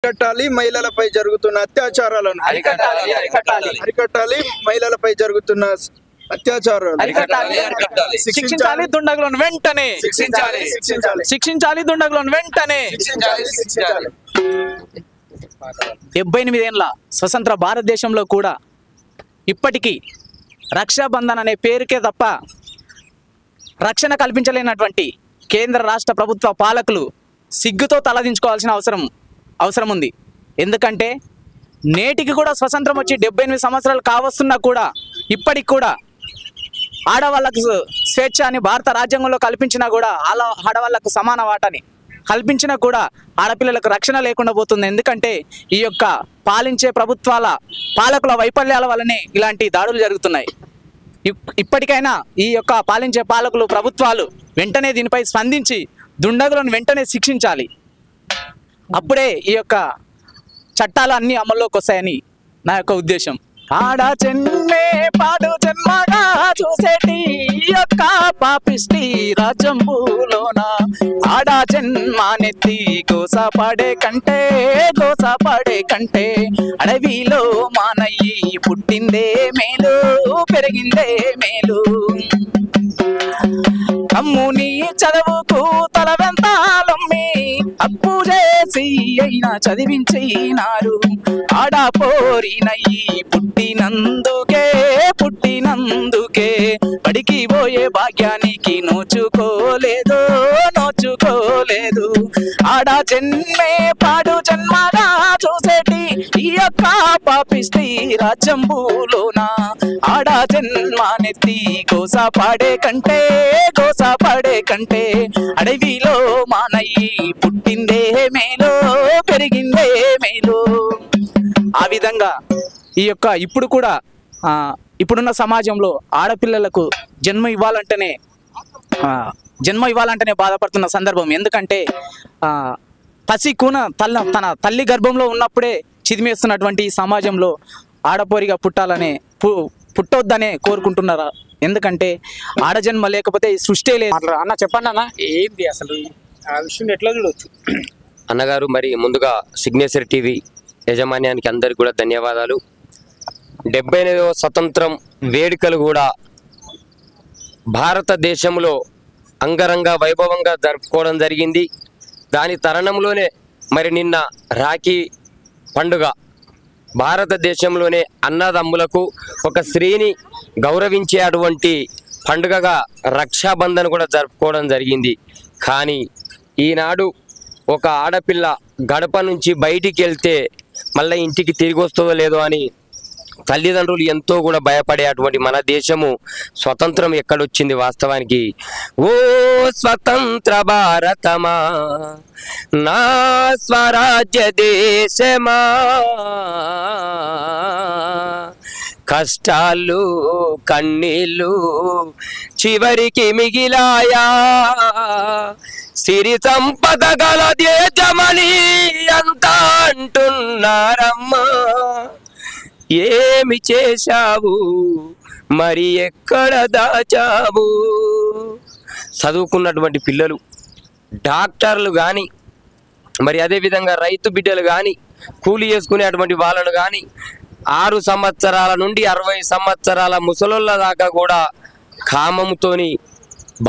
అరికట్టాలి, మహిళలపై జరుగుతున్న అత్యాచారాలను అరికట్టాలి, మహిళలపై జరుగుతున్న అత్యాచారాలు శిక్షించాలి, దుండగులను వెంటనే శిక్షించాలి, దుండగులను వెంటనే 78 ఏళ్ల స్వతంత్ర భారతదేశంలో కూడా ఇప్పటికీ రక్షాబంధన్ అనే పేరుకే తప్ప రక్షణ కల్పించలేనటువంటి కేంద్ర రాష్ట్ర ప్రభుత్వ పాలకులు సిగ్గుతో తలదించుకోవాల్సిన అవసరం ఉంది. ఎందుకంటే నేటికి కూడా స్వతంత్రం వచ్చి 78 సంవత్సరాలు కావస్తున్నా కూడా ఇప్పటికి కూడా ఆడవాళ్లకు స్వేచ్ఛ అని భారత రాజ్యాంగంలో కల్పించినా కూడా ఆడవాళ్లకు సమాన వాటాని కల్పించినా కూడా ఆడపిల్లలకు రక్షణ లేకుండా పోతుంది. ఎందుకంటే ఈ యొక్క పాలించే పాలకుల వైఫల్యాల వల్లనే ఇలాంటి దాడులు జరుగుతున్నాయి. ఇప్పటికైనా ఈ యొక్క పాలించే పాలకులు ప్రభుత్వాలు వెంటనే దీనిపై స్పందించి దుండగులను వెంటనే శిక్షించాలి. అప్పుడే ఈ యొక్క చట్టాలు అన్నీ అమల్లోకి వస్తాయని నా యొక్క ఉద్దేశం. ఆడ జన్మే పాడు జన్మగా చూసేటి యొక్క పాపిష్టి రాజంబులోన ఆడ జన్మానెత్తి గోసపడే కంటే అడవిలో మానయ్యి పుట్టిందే మేలు పెరిగిందే మేలు. అమ్ముని చదువుకు తల వెంతాలమ్మి అప్పు చేసి అయినా చదివించినారు. ఆడపోరినయ్యి పుట్టినందుకే బడికి పోయే భాగ్యానికి నోచుకోలేదు. ఆడ జన్మే పాడు జన్మగా చూసేటి ఈ యొక్క పాపిష్టి రాజ్యంబులోన ఆడ జన్మానెత్తి గోసపడే కంటే అడవిలో మానయ్యి పుట్టిందే మేలు పెరిగిందే మేలు. ఆ విధంగా ఈ యొక్క ఇప్పుడున్న సమాజంలో ఆడపిల్లలకు జన్మ ఇవ్వాలంటేనే బాధపడుతున్న సందర్భం. ఎందుకంటే పసి కూన తన తల్లి గర్భంలో ఉన్నప్పుడే చిదిమేస్తున్నటువంటి ఈ సమాజంలో ఆడపోరిగా పుట్టొద్దనే కోరుకుంటున్నారా? ఎందుకంటే ఆడజన్మ లేకపోతే ఈ సృష్టి లేదు. అన్న చెప్పండి అన్న, ఏంటి అసలు ఆ విషయం ఎట్లా చూడవచ్చు? అన్నగారు, మరి ముందుగా సిగ్నేచర్ టీవీ యాజమాన్యానికి అందరికీ కూడా ధన్యవాదాలు. 78వ స్వతంత్రం వేడుకలు కూడా భారతదేశంలో అంగరంగ వైభవంగా జరుపుకోవడం జరిగింది. దాని తరుణంలోనే మరి నిన్న రాఖీ పండుగ భారతదేశంలోనే అన్నదమ్ములకు ఒక స్త్రీని గౌరవించే అటువంటి పండుగగా రక్షాబంధన్ కూడా జరుపుకోవడం జరిగింది. కానీ ఈనాడు ఒక ఆడపిల్ల గడప నుంచి బయటికి వెళ్తే మళ్ళీ ఇంటికి తిరిగి వస్తుందో లేదో అని తల్లిదండ్రులు ఎంతో కూడా భయపడే అటువంటి మన దేశము స్వతంత్రం ఎక్కడొచ్చింది వాస్తవానికి? ఓ స్వతంత్ర భారతమా నా స్వరాజ్య దేశమా, కష్టాలు కన్నీళ్ళు చివరికి మిగిలాయా, సిరి సంపద గల దేశమని అంతా అంటున్నారమ్మా. ఏమి చేశావు మరి ఎక్కడ దాచావు? చదువుకున్నటువంటి పిల్లలు, డాక్టర్లు కానీ, మరి అదేవిధంగా రైతు బిడ్డలు కానీ, కూలి చేసుకునేటువంటి వాళ్ళను కానీ, 6 సంవత్సరాల నుండి 60 సంవత్సరాల ముసలోళ్ళ దాకా కూడా కామంతోని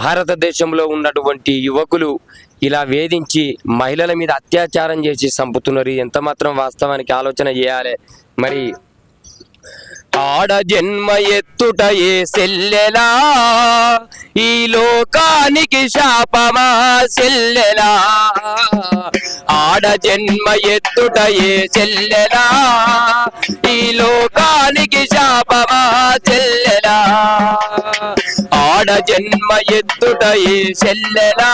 భారతదేశంలో ఉన్నటువంటి యువకులు ఇలా వేధించి మహిళల మీద అత్యాచారం చేసి చంపుతున్నారు. ఎంత మాత్రం వాస్తవానికి ఆలోచన చేయాలి. మరి ఆడ జన్మ ఎత్తుట ఏ సెల్లెలా, ఈ లోకానికి శాపమా సెల్లెలా, ఆడ జన్మ ఎత్తుట ఏ సెల్లెలా, ఈ లోకానికి శాపమా సెల్లెలా, ఆడ జన్మ ఎత్తుట ఏ సెల్లెలా,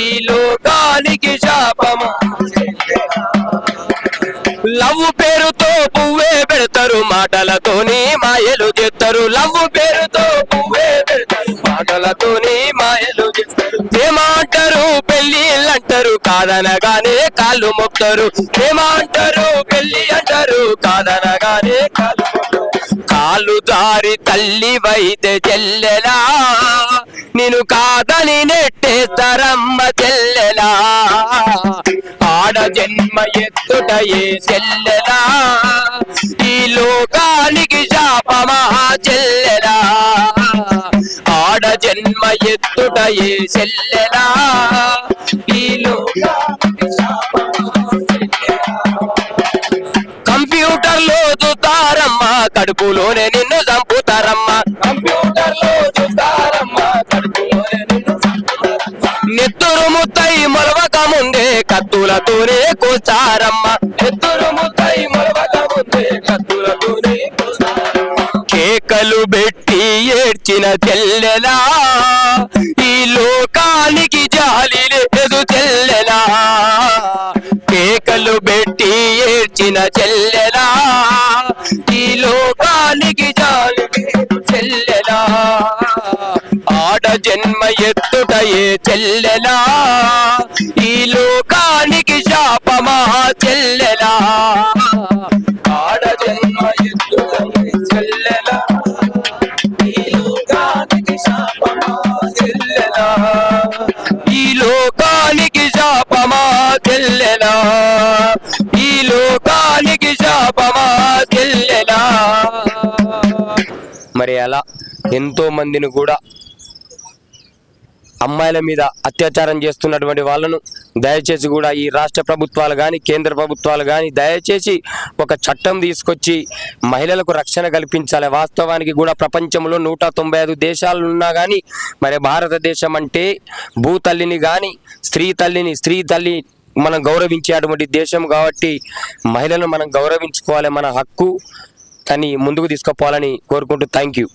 ఈ లోకానికి శాపమా. లవ్ పేరుతో పువ్వే పెడతారు, మాటలతోని మాయలు చేస్తారు. లవ్ పేరుతో పువ్వే పెడతారు, మాటలతోని మాయలు చేస్తారు. ఏమంటారు పెళ్లి అంటారు, కాదనగానే కాళ్ళు మొక్తారు. ఏమంటారు పెళ్లి అంటారు, కాదనగానే కాళ్ళు మొక్తారు. కాళ్ళు దారి తల్లి వైతే చెల్లెలా నేను కాదని నెట్టేస్తారమ్మ చెల్లెలా ఆడ జన్మ ఎత్తుటయే చెల్లెలా ఈ లోకానికి శాపమా చెల్లెలా ఆడ జన్మ ఎత్తుటయే చెల్లెలా ఈ లోకానికి శాపమా చెల్లెలా కంప్యూటర్ లో చూస్తారమ్మా కడుపులోనే నిన్ను చంపుతారమ్మా కంప్యూటర్ లో చూస్తారమ్మా కడుపులోనే నిన్ను చంపుతారమ్మా నెత్తురు ముత్తై మొలవక ముందే కత్తులతోనే కోస్తారమ్మా నెత్తురు ముత్తై మొలవక ముందే కత్తులతోనే కోస్తారమ్మా కేకలు పెట్టి ఏడ్చిన చెల్లెలా ఈ లోకానికి జాలి లేదు చెల్లెలా కేకలు పెట్టి ఏడ్చిన చెల్లెలా ఈ లోకానికి జాలి చెల్లెలా ఆడ జన్మ ఎత్తుటయే చెల్లెలా ఈ లోకానికి శాపమా చెల్లెలా ఆడ జన్మ ఎత్తుటయే చెల్లెలా ఈ లోకానికి శాపమా చెల్లెలా ఈ లోకానికి శాపమా చెల్లెలా ఈ లోకానికి శాపమా చెల్లెలా మరి అలా ఎంతో మందిని కూడా అమ్మాయిల మీద అత్యాచారం చేస్తున్నటువంటి వాళ్ళను దయచేసి కూడా ఈ రాష్ట్ర ప్రభుత్వాలు కానీ కేంద్ర ప్రభుత్వాలు కానీ దయచేసి ఒక చట్టం తీసుకొచ్చి మహిళలకు రక్షణ కల్పించాలి. వాస్తవానికి కూడా ప్రపంచంలో 195 దేశాలు ఉన్నా కానీ మరి భారతదేశం అంటే భూతల్లిని కానీ స్త్రీ తల్లి మనం గౌరవించేటువంటి దేశం కాబట్టి మహిళలను మనం గౌరవించుకోవాలి, మన హక్కు అని ముందుకు తీసుకుపోవాలని కోరుకుంటూ థ్యాంక్ యూ.